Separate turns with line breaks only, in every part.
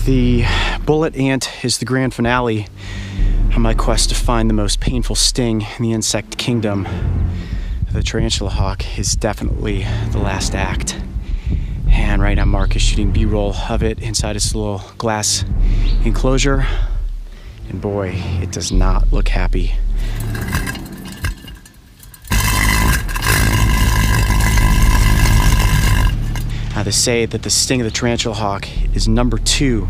The bullet ant is the grand finale on my quest to find the most painful sting in the insect kingdom. The tarantula hawk is definitely the last act. And right now Mark is shooting B-roll of it inside its little glass enclosure. And boy, it does not look happy. Now they say that the sting of the tarantula hawk is number 2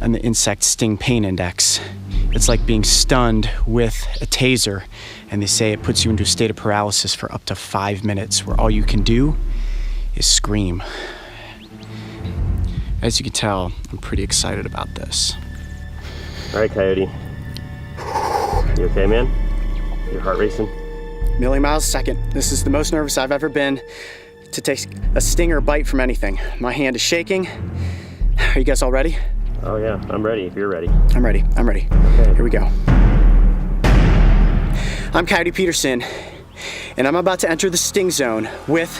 on the insect sting pain index. It's like being stunned with a taser, and they say it puts you into a state of paralysis for up to 5 minutes, where all you can do is scream. As you can tell, I'm pretty excited about this.
All right, Coyote. You okay, man? Your heart racing?
Million miles a second. This is the most nervous I've ever been to take a sting or bite from anything. My hand is shaking. Are you guys all ready?
Oh yeah, I'm ready if you're ready.
I'm ready. Okay. Here we go. I'm Coyote Peterson, and I'm about to enter the sting zone with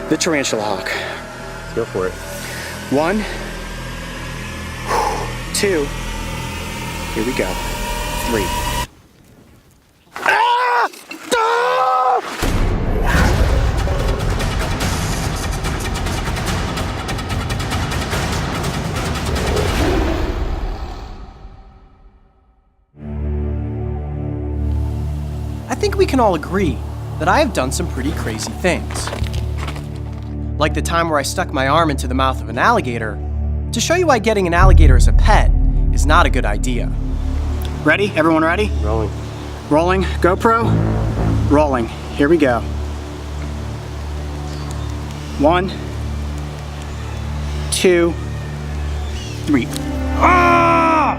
the tarantula hawk.
Let's go for it.
1, 2, here we go. 3. Ah! Ah!
I think we can all agree that I have done some pretty crazy things. Like the time where I stuck my arm into the mouth of an alligator to show you why getting an alligator as a pet is not a good idea.
Ready? Everyone ready?
Rolling.
Rolling. GoPro. Rolling. Here we go. 1, 2, 3. Ah!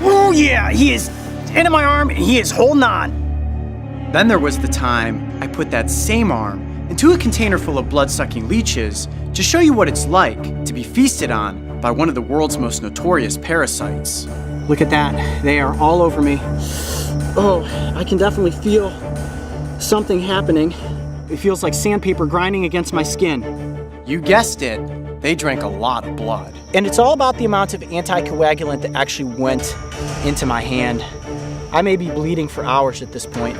Oh yeah, he is into my arm and he is holding on. Then there was the time I put that same arm into a container full of blood-sucking leeches to show you what it's like to be feasted on by one of the world's most notorious parasites. Look at that. They are all over me. Oh, I can definitely feel something happening. It feels like sandpaper grinding against my skin. You guessed it. They drank a lot of blood. And it's all about the amount of anticoagulant that actually went into my hand. I may be bleeding for hours at this point.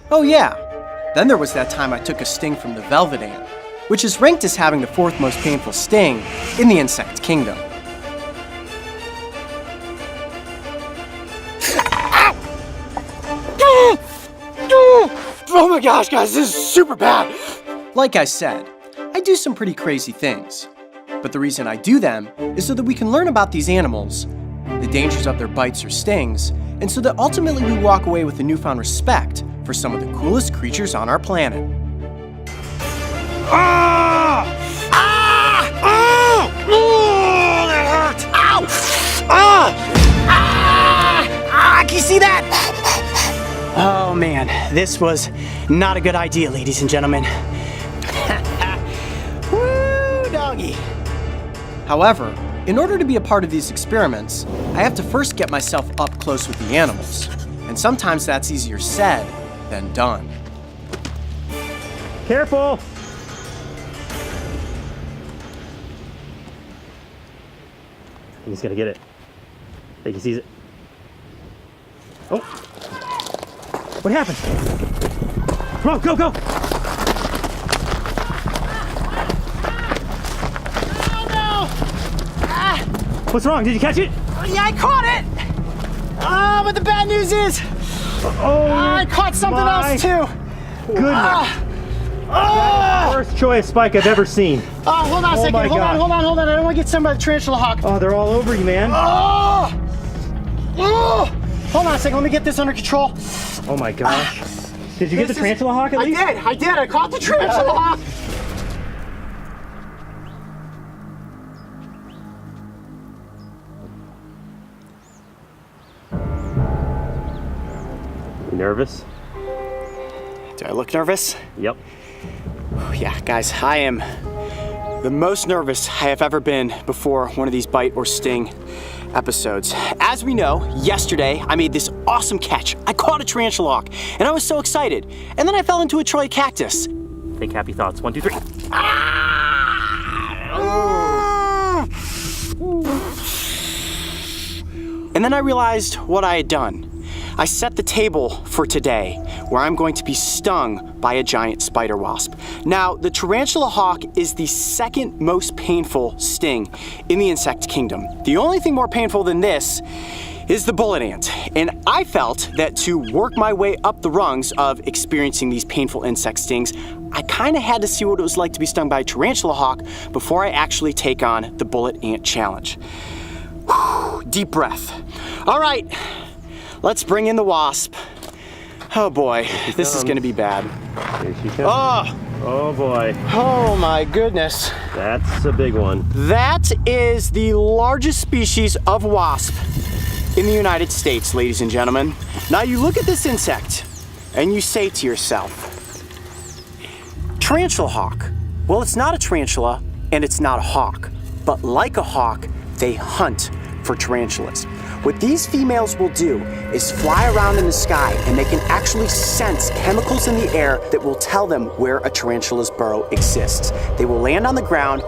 Oh yeah. Then there was that time I took a sting from the velvet ant, which is ranked as having the 4th most painful sting in the insect kingdom. Oh my gosh, guys, this is super bad. Like I said, I do some pretty crazy things. But the reason I do them is so that we can learn about these animals, the dangers of their bites or stings, and so that ultimately we walk away with a newfound respect for some of the coolest creatures on our planet. Ah! Ah! Ah! Oh, that hurt! Ow! Ah! Ah! Ah! Can you see that? Oh man, this was not a good idea, ladies and gentlemen. Woo, doggy. However, in order to be a part of these experiments, I have to first get myself up close with the animals. And sometimes that's easier said than done.
Careful! You just gotta get it. I think he sees it. Oh! What happened? Come on, go, go!
Oh no! Ah!
What's wrong? Did you catch it?
Yeah, I caught it! But the bad news is, I caught something else too.
Goodness. Worst choice spike I've ever seen.
Hold on a second. Hold on. I don't want to get somebody by the tarantula hawk.
Oh, they're all over you, man.
Hold on a second. Let me get this under control.
Oh my gosh. Did you get the tarantula hawk at least?
I did. I caught the tarantula hawk.
You nervous?
Do I look nervous?
Yep.
Yeah, guys, I am the most nervous I have ever been before one of these bite or sting episodes. As we know, yesterday I made this awesome catch. I caught a tarantula hawk, and I was so excited. And then I fell into a Troy cactus.
Think happy thoughts. 1, 2, 3.
And then I realized what I had done. I set the table for today, where I'm going to be stung by a giant spider wasp. Now, the tarantula hawk is the second most painful sting in the insect kingdom. The only thing more painful than this is the bullet ant. And I felt that to work my way up the rungs of experiencing these painful insect stings, I kind of had to see what it was like to be stung by a tarantula hawk before I actually take on the bullet ant challenge. Whew, deep breath. All right, let's bring in the wasp. Oh boy, this is gonna be bad.
Here she comes. Oh boy.
Oh my goodness.
That's a big one.
That is the largest species of wasp in the United States, ladies and gentlemen. Now you look at this insect and you say to yourself, tarantula hawk. Well, it's not a tarantula and it's not a hawk, but like a hawk, they hunt for tarantulas. What these females will do is fly around in the sky and they can actually sense chemicals in the air that will tell them where a tarantula's burrow exists. They will land on the ground,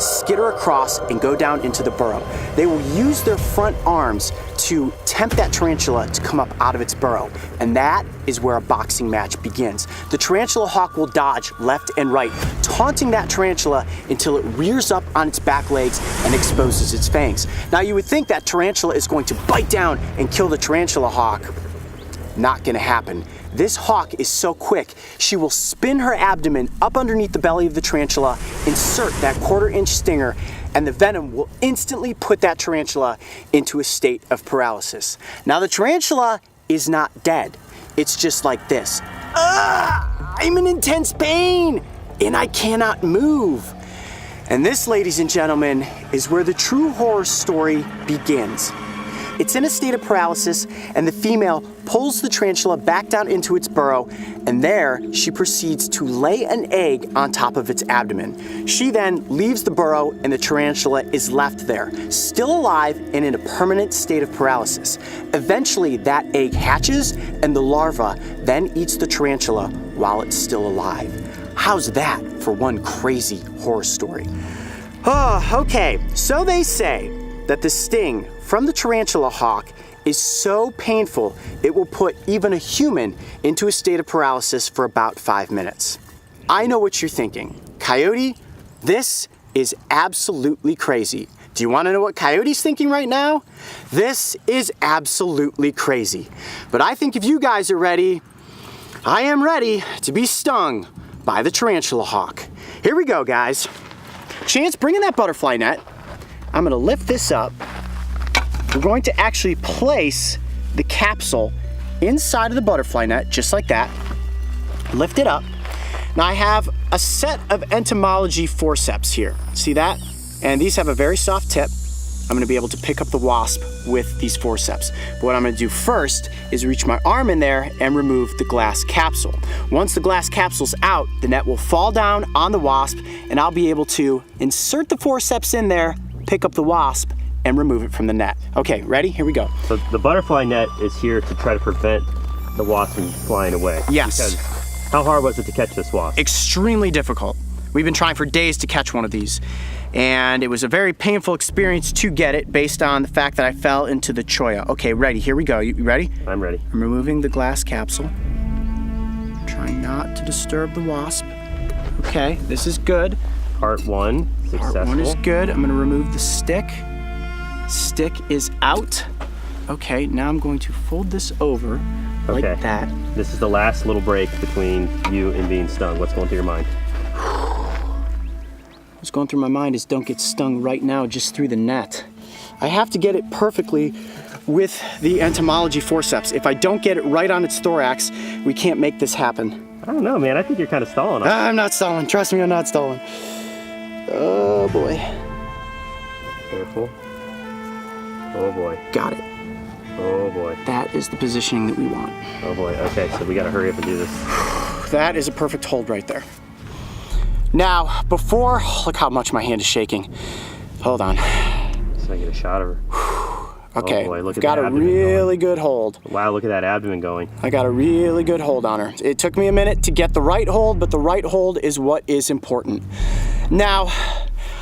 skitter across, and go down into the burrow. They will use their front arms to tempt that tarantula to come up out of its burrow. And that is where a boxing match begins. The tarantula hawk will dodge left and right, taunting that tarantula until it rears up on its back legs and exposes its fangs. Now you would think that tarantula is going to bite down and kill the tarantula hawk. Not gonna happen. This hawk is so quick, she will spin her abdomen up underneath the belly of the tarantula, insert that 1/4-inch stinger, and the venom will instantly put that tarantula into a state of paralysis. Now the tarantula is not dead. It's just like this. I'm in intense pain and I cannot move. And this, ladies and gentlemen, is where the true horror story begins. It's in a state of paralysis, and the female pulls the tarantula back down into its burrow, and there she proceeds to lay an egg on top of its abdomen. She then leaves the burrow, and the tarantula is left there, still alive and in a permanent state of paralysis. Eventually, that egg hatches, and the larva then eats the tarantula while it's still alive. How's that for one crazy horror story? Okay, so they say that the sting from the tarantula hawk is so painful it will put even a human into a state of paralysis for about 5 minutes. I know what you're thinking. Coyote, this is absolutely crazy. Do you want to know what Coyote's thinking right now? This is absolutely crazy. But I think if you guys are ready, I am ready to be stung by the tarantula hawk. Here we go, guys. Chance, bring in that butterfly net. I'm gonna lift this up. We're going to actually place the capsule inside of the butterfly net, just like that. Lift it up. Now I have a set of entomology forceps here. See that? And these have a very soft tip. I'm gonna be able to pick up the wasp with these forceps. But what I'm gonna do first is reach my arm in there and remove the glass capsule. Once the glass capsule's out, the net will fall down on the wasp, and I'll be able to insert the forceps in there, pick up the wasp, and remove it from the net. Okay, ready? Here we go.
So the butterfly net is here to try to prevent the wasp from flying away.
Yes.
Because how hard was it to catch this wasp?
Extremely difficult. We've been trying for days to catch one of these, and it was a very painful experience to get it based on the fact that I fell into the cholla. Okay, ready? Here we go. You ready?
I'm ready.
I'm removing the glass capsule. Trying not to disturb the wasp. Okay, this is good.
Part 1, successful.
Part 1 is good. I'm gonna remove the stick. Stick is out. Okay, now I'm going to fold this over like that.
This is the last little break between you and being stung. What's going through your mind?
What's going through my mind is don't get stung right now just through the net. I have to get it perfectly with the entomology forceps. If I don't get it right on its thorax, we can't make this happen.
I don't know, man. I think you're kind of stalling.
I'm not stalling. Trust me, I'm not stalling. Oh boy.
Careful. Oh boy.
Got it.
Oh boy.
That is the positioning that we want.
Oh boy. Okay, so we gotta hurry up and do this.
That is a perfect hold right there. Now, before, look how much my hand is shaking. Hold on.
So I get a shot of her.
Okay,
oh boy, look at
got
that
a really good hold.
Wow, look at that abdomen going.
I got a really good hold on her. It took me a minute to get the right hold, but the right hold is what is important. Now,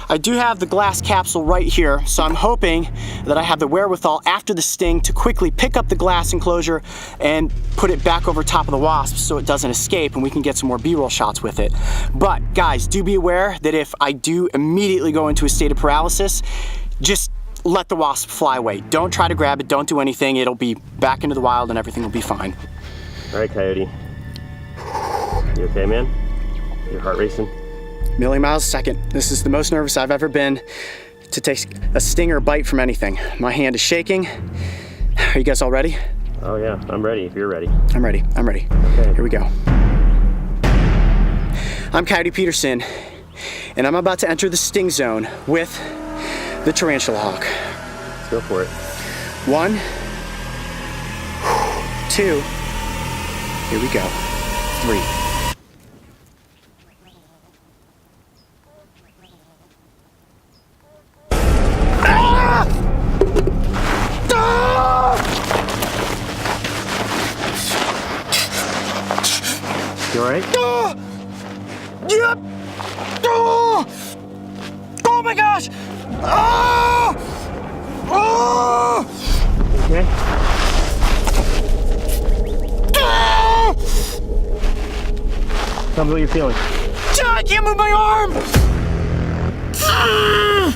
I do have the glass capsule right here, so I'm hoping that I have the wherewithal after the sting to quickly pick up the glass enclosure and put it back over top of the wasp so it doesn't escape and we can get some more B-roll shots with it. But guys, do be aware that if I do immediately go into a state of paralysis, just let the wasp fly away. Don't try to grab it, don't do anything. It'll be back into the wild and everything will be fine.
All right, Coyote. You okay, man? Your heart racing?
Million miles a second. This is the most nervous I've ever been to take a sting or bite from anything. My hand is shaking. Are you guys all ready?
Oh yeah, I'm ready if you're ready.
I'm ready, I'm ready.
Okay.
Here we go. I'm Coyote Peterson, and I'm about to enter the sting zone with the tarantula hawk.
Let's go for it.
1, 2, here we go, 3. Ah! Ah!
You all right?
Ah! Yep! Ah! Oh my gosh! Ah! Ah!
Okay.
Ah!
Tell me what you're feeling.
I can't move my arm! Ah!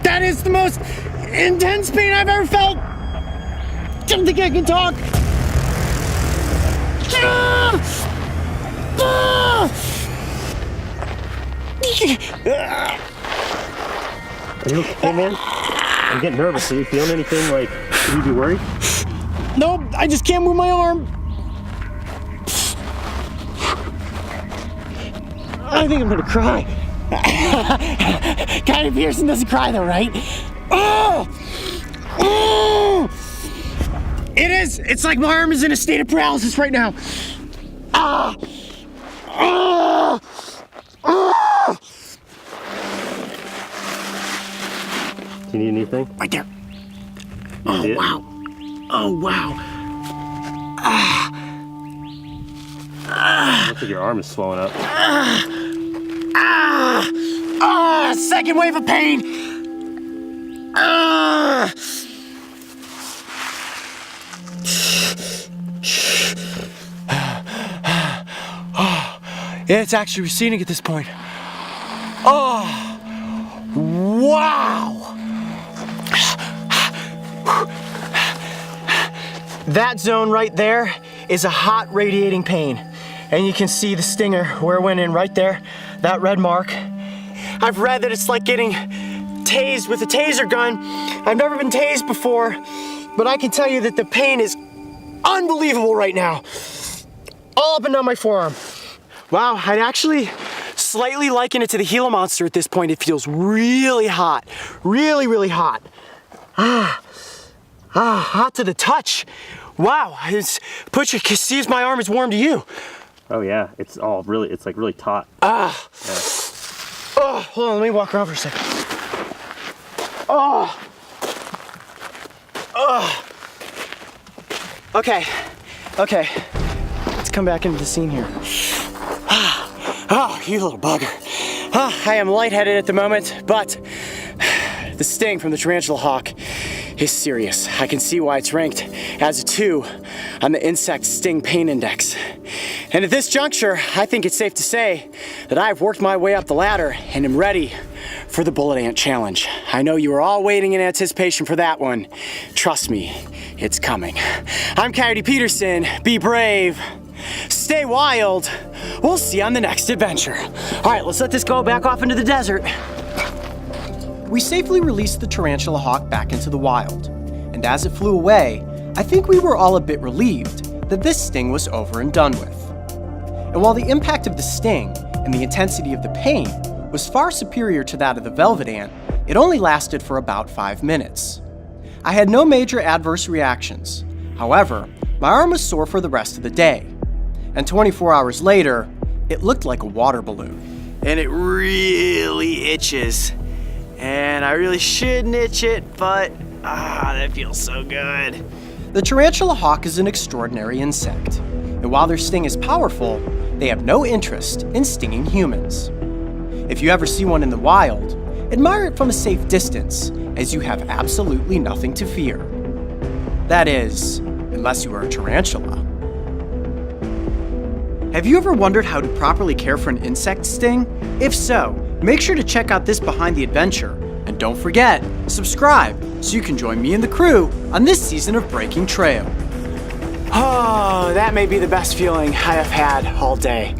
That is the most intense pain I've ever felt! I don't think I can talk! Ah! Ah!
Are you okay, man? I'm getting nervous. Are you feeling anything like, should you be worried?
Nope, I just can't move my arm. I think I'm gonna cry. Coyote Peterson doesn't cry though, right? Oh! Oh! It is! It's like my arm is in a state of paralysis right now. Ah! Ah! Ah!
Do you need anything?
Right there.
You see it?
Wow. Oh, wow.
Looks like your arm is swelling up.
Second wave of pain. It's actually receding at this point. Oh, wow. That zone right there is a hot radiating pain. And you can see the stinger where it went in right there, that red mark. I've read that it's like getting tased with a taser gun. I've never been tased before, but I can tell you that the pain is unbelievable right now. All up and down my forearm. Wow, I'd actually slightly liken it to the Gila monster at this point. It feels really hot, really, really hot. Hot to the touch. Wow, see if my arm is warm to you.
Oh yeah, it's like really taut.
Oh, hold on, let me walk around for a second. Okay, let's come back into the scene here. Oh, you little bugger. I am lightheaded at the moment, but the sting from the tarantula hawk is serious. I can see why it's ranked as a 2 on the insect sting pain index. And at this juncture, I think it's safe to say that I've worked my way up the ladder and am ready for the bullet ant challenge. I know you are all waiting in anticipation for that one. Trust me, it's coming. I'm Coyote Peterson. Be brave. Stay wild. We'll see you on the next adventure. All right, let's let this go back off into the desert.
We safely released the tarantula hawk back into the wild, and as it flew away, I think we were all a bit relieved that this sting was over and done with. And while the impact of the sting and the intensity of the pain was far superior to that of the velvet ant, it only lasted for about 5 minutes. I had no major adverse reactions. However, my arm was sore for the rest of the day, and 24 hours later, it looked like a water balloon.
And it really itches. And I really shouldn't itch it, but that feels so good.
The tarantula hawk is an extraordinary insect. and while their sting is powerful, they have no interest in stinging humans. If you ever see one in the wild, admire it from a safe distance, as you have absolutely nothing to fear. That is, unless you are a tarantula.
Have you ever wondered how to properly care for an insect sting? If so, make sure to check out this Behind the Adventure. And don't forget, subscribe so you can join me and the crew on this season of Breaking Trail. Oh, that may be the best feeling I have had all day.